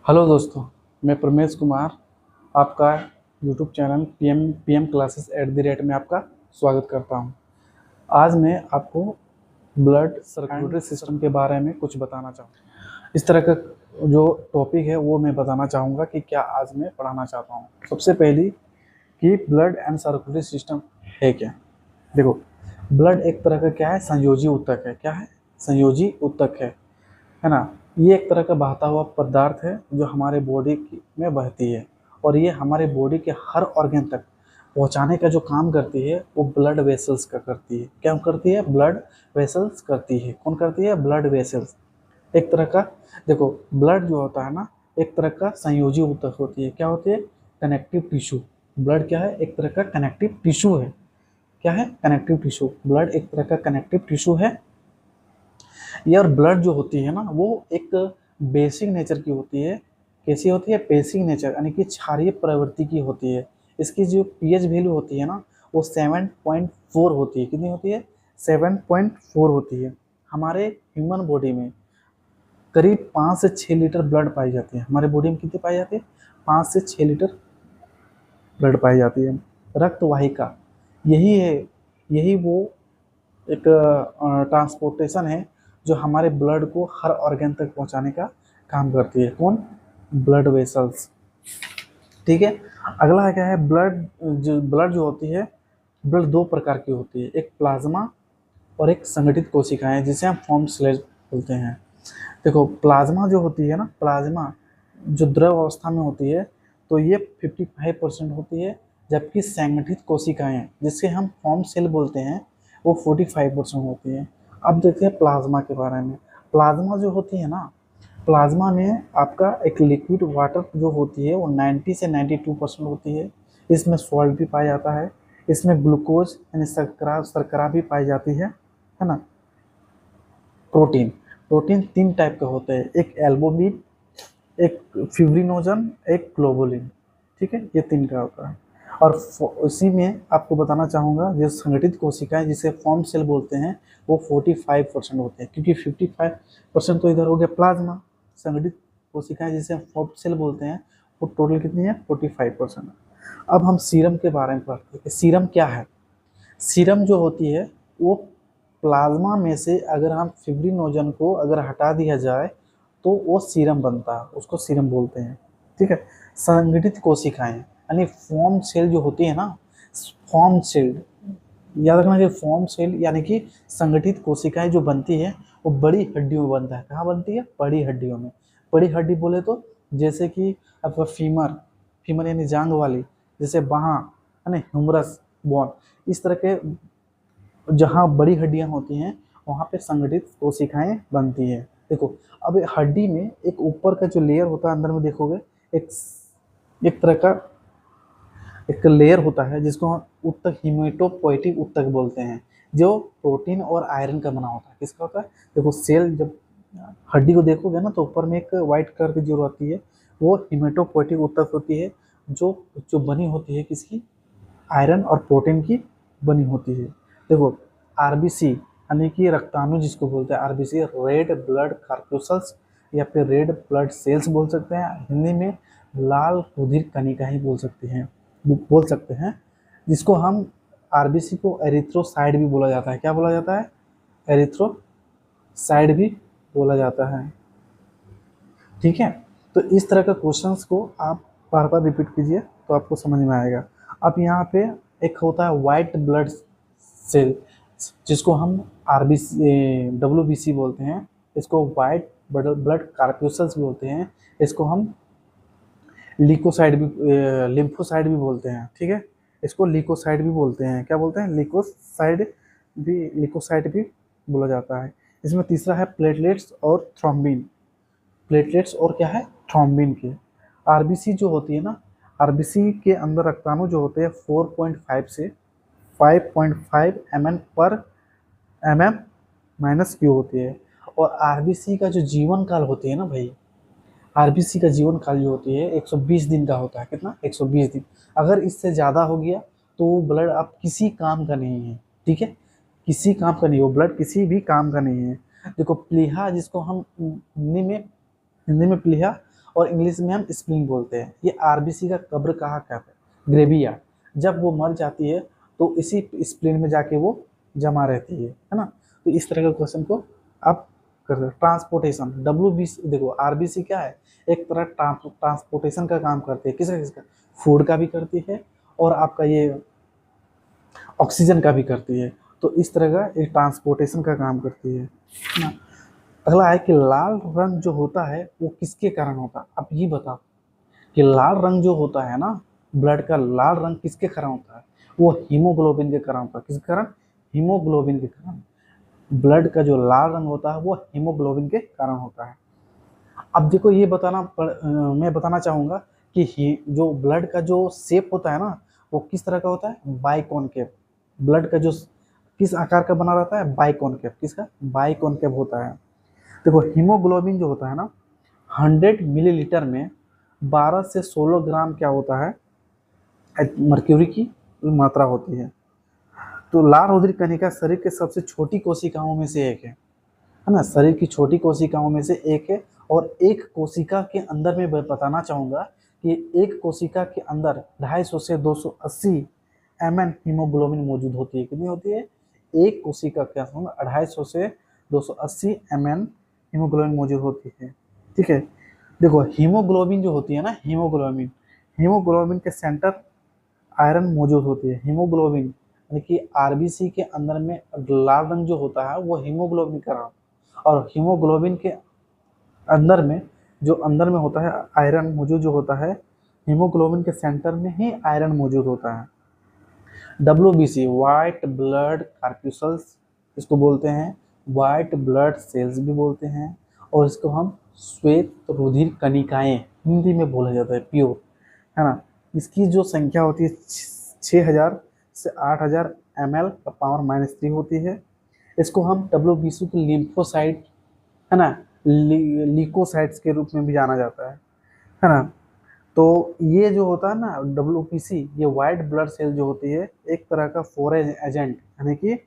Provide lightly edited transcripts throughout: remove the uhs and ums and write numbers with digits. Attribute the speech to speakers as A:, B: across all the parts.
A: Hello दोस्तों, मैं प्रमेश कुमार आपका यूट्यूब चैनल पीएम क्लासेस @ में आपका स्वागत करता हूं। आज मैं आपको ब्लड सर्कुलेटरी सिस्टम के बारे में कुछ बताना चाहूँगा। इस तरह का जो टॉपिक है वो मैं बताना चाहूँगा कि क्या आज मैं पढ़ाना चाहता हूँ। सबसे पहली कि ब्लड एंड सर्कुलेटरी सिस्टम है क्या। देखो, ब्लड एक तरह का क्या है, संयोजी ऊतक है। क्या है? संयोजी ऊतक है ना। ये एक तरह का बहता हुआ पदार्थ है जो हमारे बॉडी में बहती है, और ये हमारे बॉडी के हर ऑर्गन तक पहुंचाने का जो काम करती है वो ब्लड वेसल्स का करती है। क्या करती है? ब्लड वेसल्स करती है। कौन करती है? Blood vessels. एक तरह का, देखो, ब्लड जो होता है ना, एक तरह का संयोजी ऊतक होती है। क्या होती है? Connective tissue. ब्लड क्या है? एक तरह का कनेक्टिव टिश्यू है। क्या है? Connective tissue. ब्लड एक तरह का कनेक्टिव टिश्यू है। यार, ब्लड जो होती है ना वो एक बेसिक नेचर की होती है। कैसी होती है? बेसिक नेचर, यानी कि क्षारीय प्रवृत्ति की होती है। इसकी जो पीएच वैल्यू होती है ना वो 7.4 होती है। कितनी होती है? 7.4 होती है। हमारे ह्यूमन बॉडी में करीब 5 से 6 लीटर ब्लड पाई जाती है। हमारे बॉडी में कितनी पाई जाती है? 5 से 6 लीटर ब्लड पाई जाती है। रक्त वाहिका यही है, यही वो एक ट्रांसपोर्टेशन है जो हमारे ब्लड को हर ऑर्गन तक पहुंचाने का काम करती है। कौन? Blood vessels. ठीक है। अगला है क्या है? ब्लड जो होती है, ब्लड दो प्रकार की होती है, एक प्लाज्मा और एक संगठित कोशिकाएं, जिसे हम फॉर्म सेल्स बोलते हैं। देखो, प्लाज्मा जो होती है ना, प्लाज्मा जो द्रव अवस्था में होती है तो ये 55% होती है, जबकि संगठित कोशिकाएं जिसे हम फॉर्म सेल बोलते हैं वो 45% होती है। अब देखते हैं प्लाज्मा के बारे में। प्लाज्मा जो होती है ना, प्लाज्मा में आपका एक लिक्विड वाटर जो होती है वो 90 से 92% होती है। इसमें सॉल्ट भी पाया जाता है। इसमें ग्लूकोज यानी शर्करा भी पाई जाती है ना। प्रोटीन, प्रोटीन 3 टाइप का होता है, एक एल्बुमिन, एक फिब्रिनोजन, एक ग्लोबुलिन। ठीक है, ये 3 का होता है। और इसी में आपको बताना चाहूँगा, जो संगठित कोशिकाएं जिसे फॉर्म सेल बोलते हैं वो 45% होते हैं, क्योंकि 55% तो इधर हो गया प्लाज्मा। संगठित कोशिकाएं जिसे फॉर्म सेल बोलते हैं वो टोटल कितनी है? 45%। अब हम सीरम के बारे में पढ़ते हैं। सीरम क्या है? सीरम जो होती है वो प्लाज्मा में से अगर हम फिब्रिनोजन को अगर हटा दिया जाए तो वो सीरम बनता है, उसको सीरम बोलते हैं। ठीक है। संगठित कोशिकाएं यानी फॉर्म सेल जो होती है ना, फॉर्म सेल, याद रखना कि फॉर्म सेल यानी कि संगठित कोशिकाएं जो बनती है वो बड़ी हड्डियों में बनता है। कहाँ बनती है? बड़ी हड्डियों में। बड़ी हड्डी बोले तो जैसे कि आपका फीमर, फीमर यानी जांग वाली, जैसे बाहाँ है ना, ह्यूमरस बोन, इस तरह के जहाँ बड़ी हड्डियां होती हैं वहाँ पे संगठित कोशिकाएं बनती है। देखो, अब हड्डी में एक ऊपर का जो लेयर होता है, अंदर में देखोगे एक एक तरह का एक लेयर होता है जिसको हम ऊतक, हीमेटोपोएटिक ऊतक बोलते हैं, जो प्रोटीन और आयरन का बना होता है। किसका होता है? देखो, सेल जब हड्डी को देखोगे ना तो ऊपर में एक व्हाइट कलर की जो रहती है वो हीमेटोपोएटिक ऊतक होती है, जो जो बनी होती है किसकी? आयरन और प्रोटीन की बनी होती है। देखो, आरबीसी यानी कि रक्ताणु जिसको बोलते हैं, आरबीसी रेड ब्लड कार्पस्कल्स या फिर रेड ब्लड सेल्स बोल सकते हैं। हिंदी में लाल रुधिर कणिका ही बोल सकते हैं, जिसको हम आरबीसी को एरिथ्रोसाइड भी बोला जाता है। क्या बोला जाता है? एरिथ्रोसाइड भी बोला जाता है। ठीक है। तो इस तरह का क्वेश्चंस को आप बार बार रिपीट कीजिए तो आपको समझ में आएगा। अब यहाँ पे एक होता है वाइट ब्लड सेल, जिसको हम आरबीसी डब्ल्यूबीसी बोलते हैं। इसको वाइट ब्लड कार्पस्कल्स बोलते हैं। इसको हम लिकोसाइड भी, लिम्फोसाइड भी बोलते हैं। ठीक है। इसको लिकोसाइड भी बोलते हैं। क्या बोलते हैं? लिकोसाइड भी बोला जाता है। इसमें तीसरा है प्लेटलेट्स और थ्रोम्बिन। प्लेटलेट्स और क्या है? थ्रोम्बिन के। आरबीसी जो होती है ना, आरबीसी के अंदर रक्ताणु जो होते हैं 4.5 से 5.5 mm पर mm-Q होती है। और आरबीसी का जो जीवन काल होती है ना भाई, आरबीसी का जीवन काल जो होती है 120 दिन का होता है। कितना? 120 दिन। अगर इससे ज़्यादा हो गया तो वो ब्लड अब किसी काम का नहीं है। ठीक है, किसी काम का नहीं, वो ब्लड किसी भी काम का नहीं है। देखो, प्लीहा जिसको हम हिंदी में प्लीहा और इंग्लिश में हम स्प्लीन बोलते हैं। ये आरबीसी का कब्र कहाँ का है? ग्रेविया। जब वो मर जाती है तो इसी स्प्लीन में जाके वो जमा रहती है ना। तो इस तरह के क्वेश्चन को आप कर सकते। ट्रांसपोर्टेशन, WBC देखो आरबीसी क्या है, एक तरह ट्रांसपोर्टेशन का काम करती है। किसका किसका? फूड का भी करती है और आपका ये ऑक्सीजन का भी करती है। तो इस तरह का एक ट्रांसपोर्टेशन का काम करती है ना। अगला है कि लाल रंग जो होता है वो किसके कारण होता है? अब ये बताओ कि लाल रंग जो होता है ना, ब्लड का लाल रंग किसके कारण होता है? वो हीमोग्लोबिन के कारण होता है। किसके कारण? हीमोग्लोबिन के कारण। ब्लड का जो लाल रंग होता है वो हीमोग्लोबिन के कारण होता है। अब देखो ये मैं बताना चाहूँगा कि जो ब्लड का जो शेप होता है ना, वो किस तरह का होता है? बाइकॉनकेव। ब्लड का जो किस आकार का बना रहता है? बाइकॉनकेव। किसका? बाइकॉनकेव होता है। देखो हीमोग्लोबिन जो होता है ना, 100 मिलीलीटर में 12 से 16 ग्राम क्या होता है? मर्क्यूरी की मात्रा होती है। तो लाल रुधिर कणिका शरीर के सबसे छोटी कोशिकाओं में से एक है ना। शरीर की छोटी कोशिकाओं में से एक है। और एक कोशिका के अंदर मैं बताना चाहूँगा कि एक कोशिका के अंदर 250 से 280 mn हीमोग्लोबिन मौजूद होती है। कितनी होती है? एक कोशिका के अंदर 250 से 280 mn हीमोग्लोबिन मौजूद होती है। ठीक है। देखो हीमोग्लोबिन जो होती है ना, हीमोग्लोबिन के सेंटर आयरन मौजूद होती है। हीमोग्लोबिन यानी कि आरबीसी के अंदर में लाल रंग जो होता है वो हीमोग्लोबिन का रंग, और हीमोग्लोबिन के अंदर में होता है आयरन मौजूद जो होता है, हीमोग्लोबिन के सेंटर में ही आयरन मौजूद होता है। WBC व्हाइट ब्लड कार्प्यूसल्स इसको बोलते हैं, व्हाइट ब्लड सेल्स भी बोलते हैं, और इसको हम श्वेत रुधिर कणिकाएं हिंदी में बोला जाता है, प्योर, है ना। इसकी जो संख्या होती है 6000 से 8000 ml का पावर -3 होती है। इसको हम WBC के लिम्फोसाइट, है ना, लीकोसाइट्स के रूप में भी जाना जाता है ना। तो ये जो होता है ना WBC, ये वाइट ब्लड सेल जो होती है एक तरह का फॉरेन एजेंट, यानी कि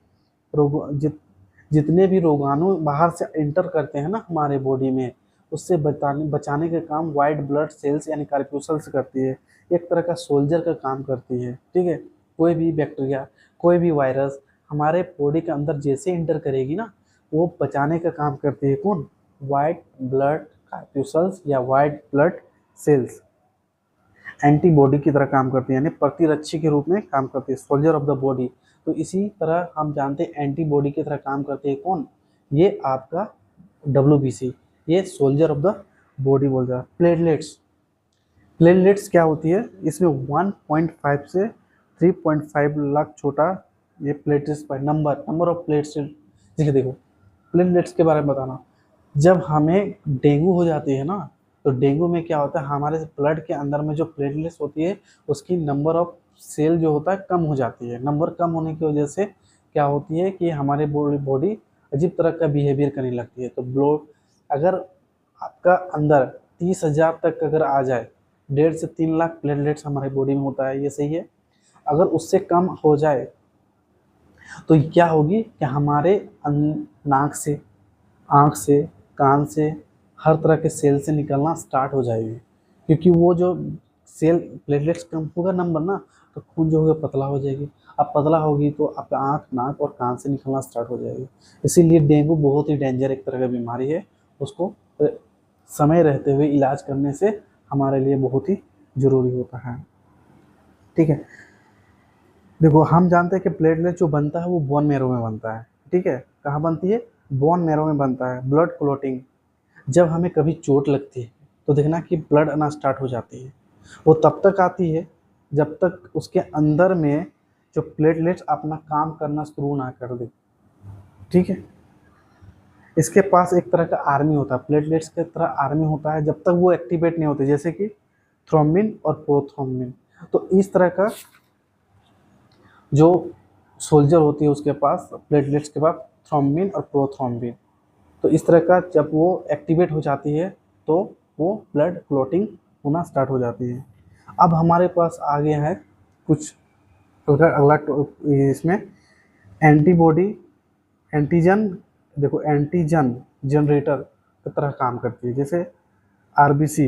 A: जितने भी रोगाणु बाहर से एंटर करते हैं ना हमारे बॉडी में, उससे बचाने का काम वाइट ब्लड सेल्स यानी कार्प्यूसल्स करती है। एक तरह का सोल्जर का काम करती है। ठीक है। कोई भी बैक्टीरिया, कोई भी वायरस हमारे बॉडी के अंदर जैसे एंटर करेगी ना, वो बचाने का काम करती है। कौन? वाइट ब्लड कार्प्यूसल्स या वाइट ब्लड सेल्स एंटीबॉडी की तरह काम करती है, यानी प्रतिरक्षी के रूप में काम करती है, सोल्जर ऑफ द बॉडी। तो इसी तरह हम जानते हैं एंटीबॉडी की तरह काम करती है कौन? ये आपका WBC, ये सोल्जर ऑफ द बॉडी बोल रहा है। प्लेटलेट्स क्या होती है? इसमें 1.5 से 3.5 लाख छोटा ये प्लेटलेट्स पर नंबर ऑफ प्लेटलेट्स। देखो प्लेटलेट्स के बारे में बताना। जब हमें डेंगू हो जाती है ना, तो डेंगू में क्या होता है, हमारे ब्लड के अंदर में जो प्लेटलेट्स होती है उसकी नंबर ऑफ सेल जो होता है कम हो जाती है। नंबर कम होने की वजह से क्या होती है कि हमारे बॉडी अजीब तरह का बिहेवियर करने लगती है। तो अगर आपका अंदर 30,000 तक अगर आ जाए, 1.5 से 3 लाख प्लेटलेट्स हमारे बॉडी में होता है, ये सही है। अगर उससे कम हो जाए तो क्या होगी कि हमारे नाक से, आँख से, कान से, हर तरह के सेल से निकलना स्टार्ट हो जाएगी, क्योंकि वो जो सेल प्लेटलेट्स कम होगा नंबर ना, तो खून जो होगा पतला हो जाएगी। अब पतला होगी तो आपका आँख, नाक और कान से निकलना स्टार्ट हो जाएगी। इसीलिए डेंगू बहुत ही डेंजर एक तरह का बीमारी है। उसको समय रहते हुए इलाज करने से हमारे लिए बहुत ही ज़रूरी होता है। ठीक है। देखो हम जानते हैं कि प्लेटलेट जो बनता है वो बोन मैरो में बनता है। ठीक है। कहाँ बनती है? बोन मैरो में बनता है। ब्लड क्लॉटिंग, जब हमें कभी चोट लगती है तो देखना कि ब्लड आना स्टार्ट हो जाती है। वो तब तक आती है जब तक उसके अंदर में जो प्लेटलेट्स अपना काम करना शुरू ना कर दे। ठीक है। इसके पास एक तरह का आर्मी होता है, प्लेटलेट्स के तरह आर्मी होता है, जब तक वो एक्टिवेट नहीं होते, जैसे कि थ्रोम्बिन और प्रोथ्रोम्बिन। तो इस तरह का जो सोल्जर होती है उसके पास, प्लेटलेट्स के पास थ्रोम्बिन और प्रोथ्रोम्बिन। तो इस तरह का जब वो एक्टिवेट हो जाती है तो वो ब्लड क्लॉटिंग होना स्टार्ट हो जाती है। अब हमारे पास आ गया है कुछ अगला इसमें एंटीबॉडी, एंटीजन। देखो एंटीजन जनरेटर की तरह काम करती है। जैसे आरबीसी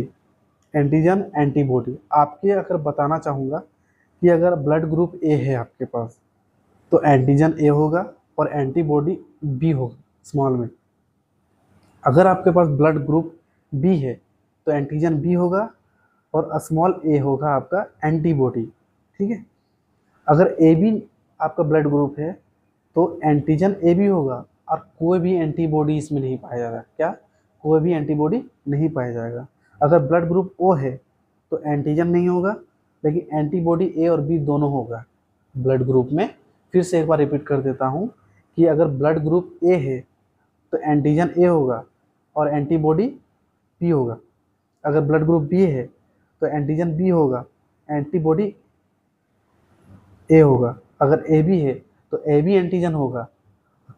A: एंटीजन एंटीबॉडी। आपके अगर बताना चाहूँगा कि अगर ब्लड ग्रुप ए है आपके पास तो एंटीजन ए होगा और एंटीबॉडी बी होगा स्मॉल में। अगर आपके पास ब्लड ग्रुप बी है तो एंटीजन बी होगा और स्मॉल ए होगा आपका एंटीबॉडी। ठीक है, अगर ए बी आपका ब्लड ग्रुप है तो एंटीजन ए बी होगा और कोई भी एंटीबॉडी इसमें नहीं पाया जाएगा। क्या? कोई भी एंटीबॉडी नहीं पाया जाएगा। अगर ब्लड ग्रुप ओ है तो एंटीजन नहीं होगा लेकिन एंटीबॉडी ए और बी दोनों होगा ब्लड ग्रुप में। फिर से एक बार रिपीट कर देता हूँ कि अगर ब्लड ग्रुप ए है तो एंटीजन ए होगा और एंटीबॉडी बी होगा। अगर ब्लड ग्रुप बी है तो एंटीजन बी होगा, एंटीबॉडी ए होगा। अगर ए बी है तो ए बी एंटीजन होगा,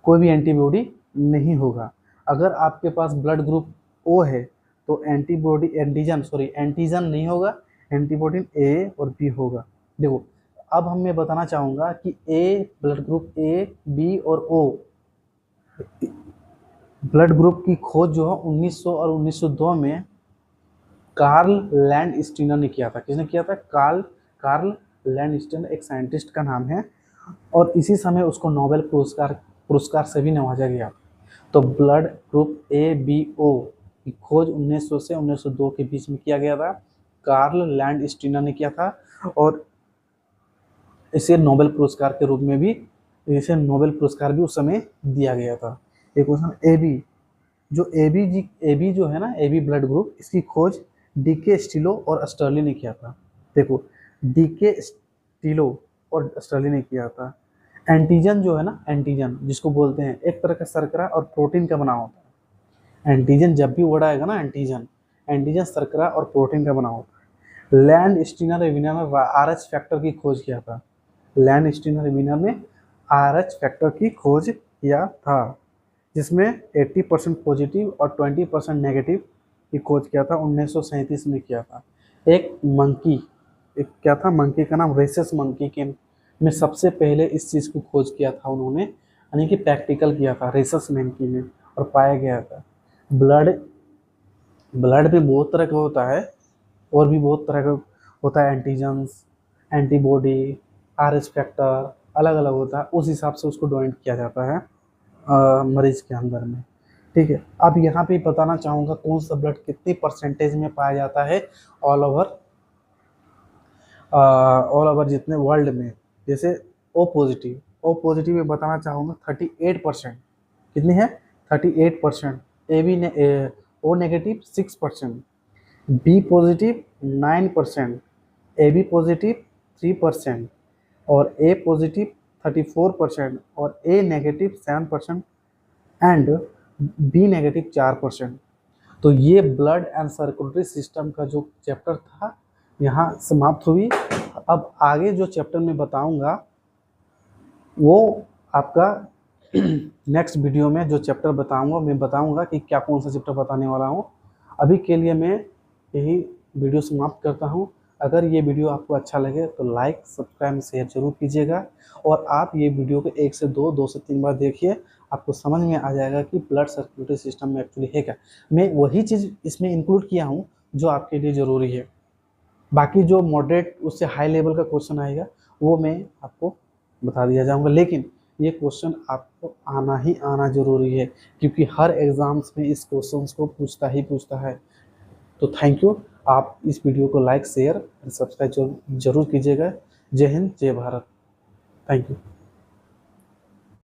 A: कोई भी एंटीबॉडी नहीं होगा। अगर आपके पास ब्लड ग्रुप ओ है तो एंटीजन नहीं होगा, एंटीबॉडी ए और बी होगा। देखो, अब हम मैं बताना चाहूँगा कि ए ब्लड ग्रुप ए बी और ओ ब्लड ग्रुप की खोज जो है 1900 और 1902 में कार्ल लैंडस्टीनर ने किया था। किसने किया था? कार्ल लैंडस्टीनर एक साइंटिस्ट का नाम है और इसी समय उसको नोबेल पुरस्कार से भी नवाजा गया। तो blood group A B O की खोज 1900 से 1902 के बीच में किया गया था। कार्ल लैंडस्टीनर ने किया था और इसे नोबेल पुरस्कार के रूप में भी इसे नोबेल पुरस्कार भी उस समय दिया गया था। एक क्वेश्चन, ए बी जो है ना, ए बी ब्लड ग्रुप, इसकी खोज डीके स्टिलो और स्टर्ली ने किया था। देखो, डीके स्टिलो और स्टर्ली ने किया था। एंटीजन जो है ना, एंटीजन जिसको बोलते हैं एक तरह का शर्करा और प्रोटीन का बना होता है। एंटीजन जब भी वर्ड आएगा ना, एंटीजन शर्करा और प्रोटीन का बना होता है। लैंडस्टीनर विनर ने RH फैक्टर की खोज किया था। लैंडस्टीनर विनर ने RH फैक्टर की खोज किया था जिसमें 80% पॉजिटिव और 20% नेगेटिव की खोज किया था। 1937 में किया था। एक क्या था? मंकी का नाम रेसस मंकी के में सबसे पहले इस चीज़ को खोज किया था उन्होंने, यानी कि प्रैक्टिकल किया था रेसस मंकी में और पाया गया था। ब्लड में बहुत तरह का होता है और भी बहुत तरह का होता है। एंटीजन्स, एंटीबॉडी, RH फैक्टर अलग अलग होता है। उस हिसाब से उसको डोनेट किया जाता है मरीज के अंदर में। ठीक है, अब यहाँ पे बताना चाहूँगा कौन सा ब्लड कितनी परसेंटेज में पाया जाता है ऑल ओवर जितने वर्ल्ड में। जैसे ओ पॉजिटिव में बताना चाहूँगा 38%। कितनी है? 38%। O negative 6%, B positive 9%, AB positive 3% और ए पॉजिटिव 34% और A negative 7% and B negative 4%। तो ये ब्लड एंड सर्कुलेटरी सिस्टम का जो चैप्टर था यहाँ समाप्त हुई। अब आगे जो चैप्टर मैं बताऊंगा वो आपका नेक्स्ट वीडियो में जो चैप्टर बताऊंगा मैं बताऊंगा कि क्या कौन सा चैप्टर बताने वाला हूँ। अभी के लिए मैं यही वीडियो समाप्त करता हूँ। अगर ये वीडियो आपको अच्छा लगे तो लाइक, सब्सक्राइब, शेयर जरूर कीजिएगा और आप ये वीडियो को 1 से 2 से 3 बार देखिए। आपको समझ में आ जाएगा कि ब्लड सर्कुलेटरी सिस्टम में एक्चुअली है क्या। मैं वही चीज़ इसमें इंक्लूड किया हूँ जो आपके लिए ज़रूरी है। बाकी जो मॉडरेट उससे हाई लेवल का क्वेश्चन आएगा वो मैं आपको बता दिया जाऊँगा, लेकिन ये क्वेश्चन आपको आना ज़रूरी है क्योंकि हर एग्ज़ाम्स में इस क्वेश्चन को पूछता है। तो थैंक यू। आप इस वीडियो को लाइक, शेयर और सब्सक्राइब जरूर कीजिएगा। जय हिंद, जय भारत। Thank you.